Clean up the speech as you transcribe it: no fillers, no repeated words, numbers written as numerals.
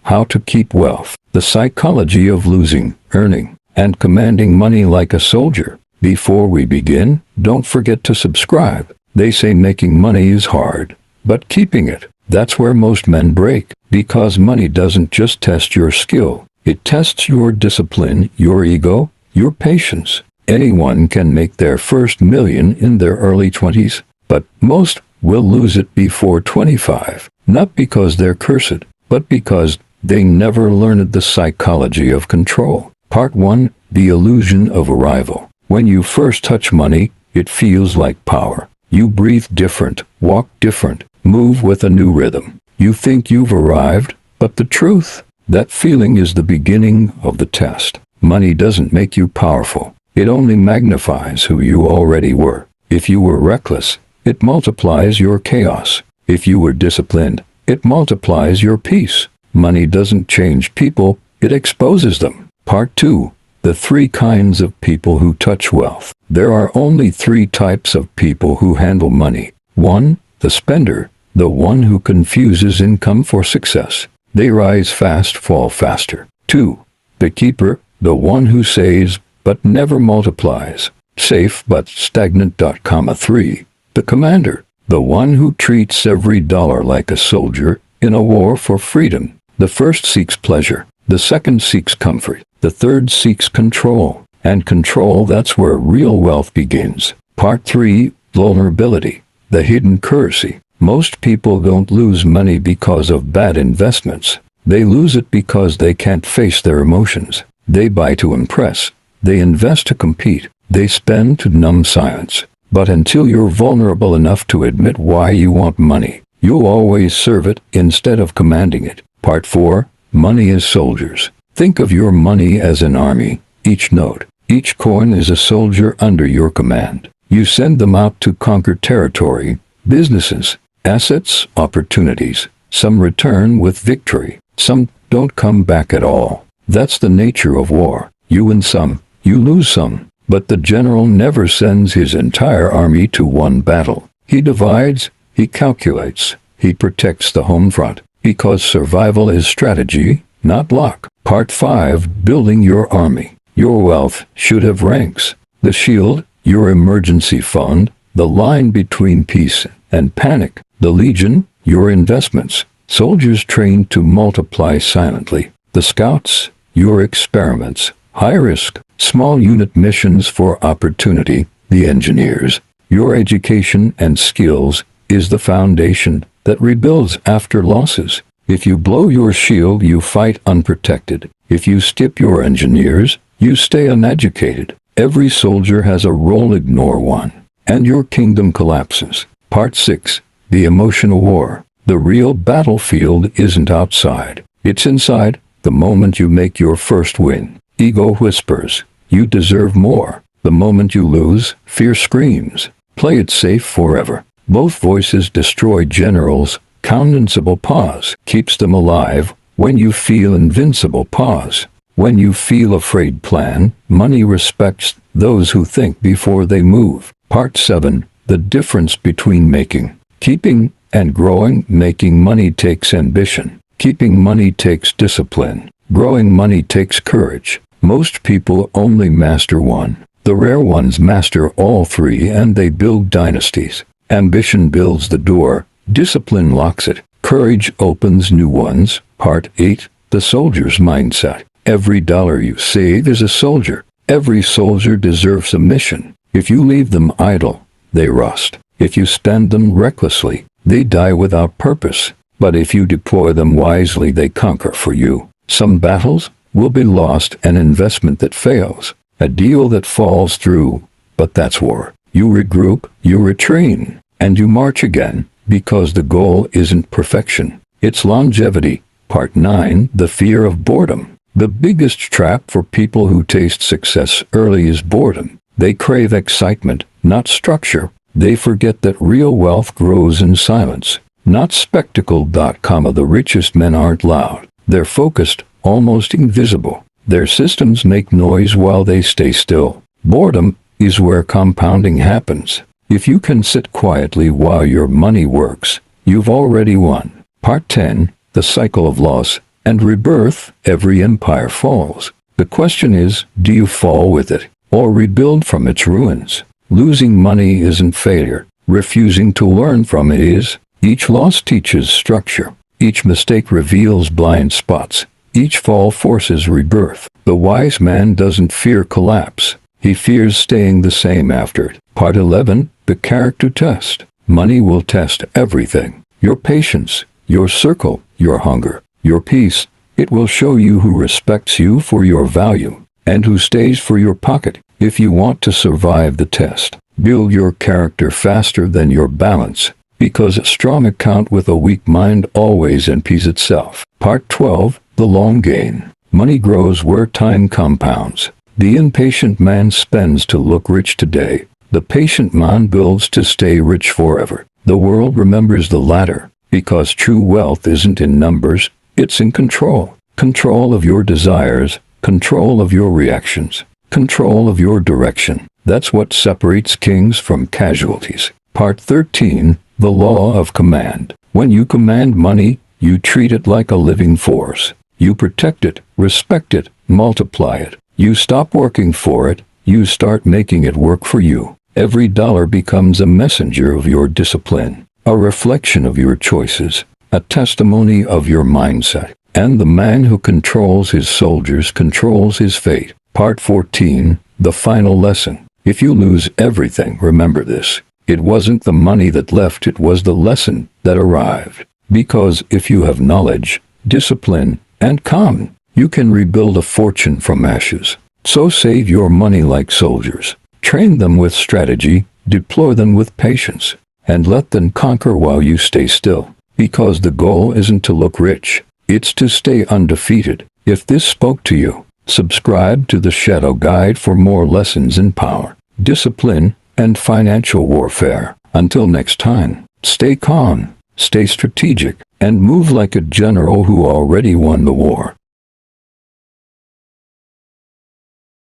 How to keep wealth. The psychology of losing, earning, and commanding money like a soldier. Before we begin, don't forget to subscribe. They say making money is hard, but keeping it, that's where most men break. Because money doesn't just test your skill, it tests your discipline, your ego, your patience. Anyone can make their first million in their early 20s, but most will lose it before 25. Not because they're cursed, but because they never learned the psychology of control. Part 1. The illusion of arrival. When you first touch money, it feels like power. You breathe different, walk different, move with a new rhythm. You think you've arrived, but the truth, that feeling is the beginning of the test. Money doesn't make you powerful. It only magnifies who you already were. If you were reckless, it multiplies your chaos. If you were disciplined, it multiplies your peace. Money doesn't change people, it exposes them. Part 2. The 3 kinds of people who touch wealth. There are only 3 types of people who handle money. 1. The spender, the one who confuses income for success. They rise fast, fall faster. 2. The keeper, the one who saves but never multiplies. Safe but stagnant. 3. The commander, the one who treats every dollar like a soldier in a war for freedom. The first seeks pleasure, the second seeks comfort, the third seeks control. And control, that's where real wealth begins. Part 3. Vulnerability, the hidden currency. Most people don't lose money because of bad investments. They lose it because they can't face their emotions. They buy to impress. They invest to compete. They spend to numb silence. But until you're vulnerable enough to admit why you want money, you'll always serve it instead of commanding it. Part 4. Money as soldiers. Think of your money as an army. Each note, each coin is a soldier under your command. You send them out to conquer territory, businesses, assets, opportunities. Some return with victory. Some don't come back at all. That's the nature of war. You win some, you lose some. But the general never sends his entire army to one battle. He divides, he calculates, he protects the home front. Because survival is strategy, not luck. Part 5. Building your army. Your wealth should have ranks. The shield, your emergency fund, the line between peace and panic. The legion, your investments. Soldiers trained to multiply silently. The scouts, your experiments. High risk, small unit missions for opportunity. The engineers, your education and skills, is the foundation that rebuilds after losses. If you blow your shield, you fight unprotected. If you skip your engineers, you stay uneducated. Every soldier has a role, ignore one, and your kingdom collapses. Part 6. The emotional war. The real battlefield isn't outside. It's inside. The moment you make your first win, ego whispers, you deserve more. The moment you lose, fear screams, play it safe forever. Both voices destroy generals. Invincible pause keeps them alive. When you feel invincible, pause. When you feel afraid, plan. Money respects those who think before they move. Part 7. The difference between making, keeping, and growing. Making money takes ambition. Keeping money takes discipline. Growing money takes courage. Most people only master one. The rare ones master all 3, and they build dynasties. Ambition builds the door. Discipline locks it. Courage opens new ones. Part 8. The soldier's mindset. Every dollar you save is a soldier. Every soldier deserves a mission. If you leave them idle, they rust. If you spend them recklessly, they die without purpose. But if you deploy them wisely, they conquer for you. Some battles will be lost, an investment that fails, a deal that falls through, but that's war. You regroup, you retrain, and you march again. Because the goal isn't perfection, it's longevity. Part 9. The fear of boredom. The biggest trap for people who taste success early is boredom. They crave excitement, not structure. They forget that real wealth grows in silence, not spectacle. The richest men aren't loud. They're focused, almost invisible. Their systems make noise while they stay still. Boredom is where compounding happens. If you can sit quietly while your money works, you've already won. Part 10. The cycle of loss and rebirth. Every empire falls. The question is, do you fall with it, or rebuild from its ruins? Losing money isn't failure. Refusing to learn from it is. Each loss teaches structure. Each mistake reveals blind spots. Each fall forces rebirth. The wise man doesn't fear collapse. He fears staying the same after it. Part 11. The character test. Money will test everything. Your patience, your circle, your hunger, your peace. It will show you who respects you for your value, and who stays for your pocket. If you want to survive the test, build your character faster than your balance, because a strong account with a weak mind always empties itself. Part 12. The long gain. Money grows where time compounds. The impatient man spends to look rich today. The patient man builds to stay rich forever. The world remembers the latter, because true wealth isn't in numbers, it's in control. Control of your desires, control of your reactions, control of your direction. That's what separates kings from casualties. Part 13. The law of command. When you command money, you treat it like a living force. You protect it, respect it, multiply it. You stop working for it, you start making it work for you. Every dollar becomes a messenger of your discipline, a reflection of your choices, a testimony of your mindset. And the man who controls his soldiers controls his fate. Part 14. The final lesson. If you lose everything, remember this. It wasn't the money that left, it was the lesson that arrived. Because if you have knowledge, discipline, and calm, you can rebuild a fortune from ashes. So save your money like soldiers. Train them with strategy, deploy them with patience, and let them conquer while you stay still. Because the goal isn't to look rich, it's to stay undefeated. If this spoke to you, subscribe to the Shadow Guide for more lessons in power, discipline, and financial warfare. Until next time, stay calm, stay strategic, and move like a general who already won the war.